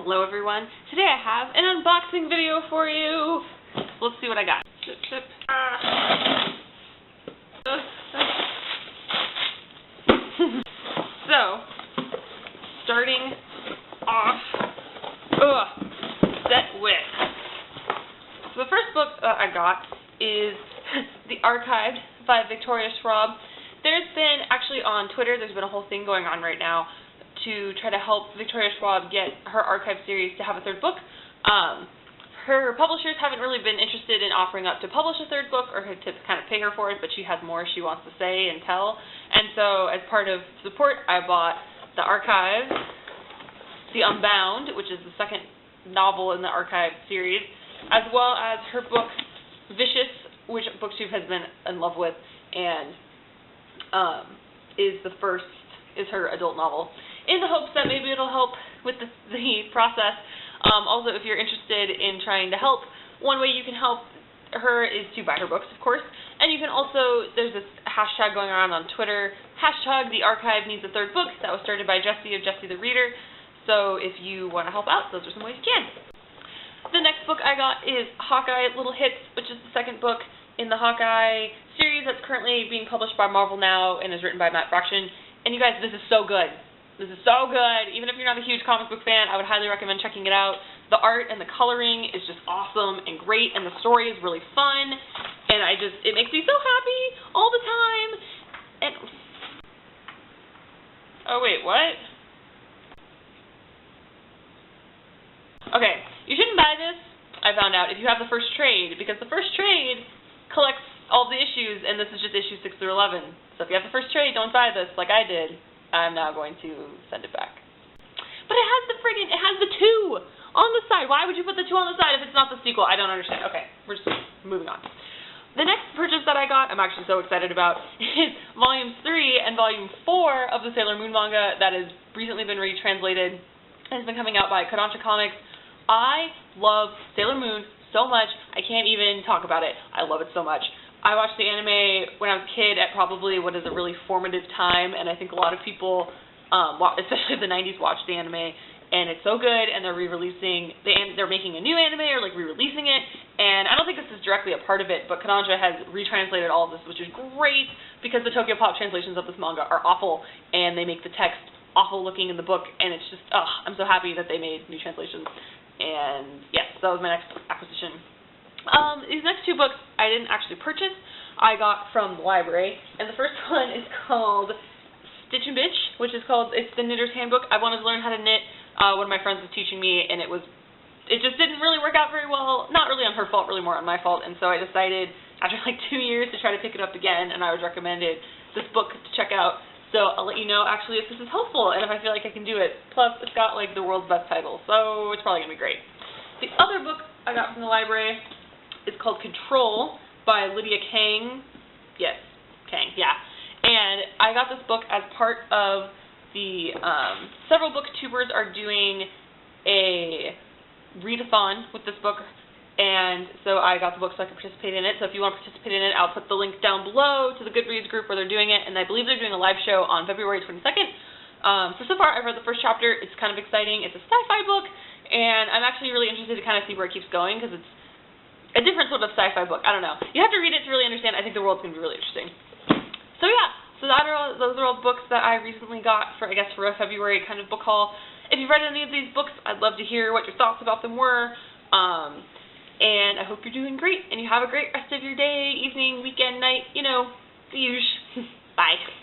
Hello everyone. Today I have an unboxing video for you. Let's see what I got. So, starting off, set with. So the first book I got is The Archived by Victoria Schwab. There's been, actually on Twitter, there's been a whole thing going on right now to try to help Victoria Schwab get her archive series to have a third book. Her publishers haven't really been interested in offering up to publish a third book or to kind of pay her for it, but she has more she wants to say and tell. And so as part of support, I bought The Archive, The Unbound, which is the second novel in the archive series, as well as her book Vicious, which BookTube has been in love with, and is her adult novel, in the hopes that maybe it'll help with the process. Also, if you're interested in trying to help, one way you can help her is to buy her books, of course. And you can also, there's this hashtag going around on Twitter, hashtag The Archive Needs a Third Book, that was started by Jessie of Jessie the Reader. So if you want to help out, those are some ways you can. The next book I got is Hawkeye Little Hits, which is the second book in the Hawkeye series that's currently being published by Marvel now and is written by Matt Fraction. And you guys, this is so good. This is so good. Even if you're not a huge comic book fan, I would highly recommend checking it out. The art and the coloring is just awesome and great, and the story is really fun. And it makes me so happy all the time. And oh wait, what? Okay, you shouldn't buy this, I found out, if you have the first trade, because the first trade collects all the issues, and this is just issues 6 through 11. So if you have the first trade, don't buy this like I did. I'm now going to send it back. But it has it has the 2 on the side. Why would you put the 2 on the side if it's not the sequel? I don't understand. Okay, we're just moving on. The next purchase that I got, I'm actually so excited about, is Volume 3 and Volume 4 of the Sailor Moon manga that has recently been retranslated and has been coming out by Kodansha Comics. I love Sailor Moon so much, I can't even talk about it. I love it so much. I watched the anime when I was a kid at probably what is a really formative time, and I think a lot of people, especially the 90s, watched the anime, and it's so good, and they're they're making a new anime, or like re-releasing it, and I don't think this is directly a part of it, but Kodansha has retranslated all of this, which is great, because the Tokyo Pop translations of this manga are awful, and they make the text awful looking in the book, and it's just, I'm so happy that they made new translations, and yes, that was my next acquisition. These next 2 books I didn't actually purchase. I got from the library, and the first one is called Stitch and Bitch, which is it's the Knitter's Handbook. I wanted to learn how to knit. One of my friends was teaching me, and it just didn't really work out very well. Not really on her fault, really more on my fault, and so I decided after like 2 years to try to pick it up again, and I was recommended this book to check out. So I'll let you know actually if this is helpful and if I feel like I can do it. Plus, it's got like the world's best title, so it's probably going to be great. The other book I got from the library is called Control by Lydia Kang. Yes, Kang, yeah. And I got this book as part of the, several booktubers are doing a readathon with this book, and so I got the book so I could participate in it. So if you want to participate in it, I'll put the link down below to the Goodreads group where they're doing it, and I believe they're doing a live show on February 22nd. So far I've read the first chapter. It's kind of exciting. It's a sci-fi book, and I'm actually really interested to kind of see where it keeps going, because it's a different sort of sci-fi book. I don't know. You have to read it to really understand. I think the world's going to be really interesting. So yeah, those are all books that I recently got for, I guess, for a February kind of book haul. If you've read any of these books, I'd love to hear what your thoughts about them were. And I hope you're doing great, and you have a great rest of your day, evening, weekend, night, you know, the usual. Bye.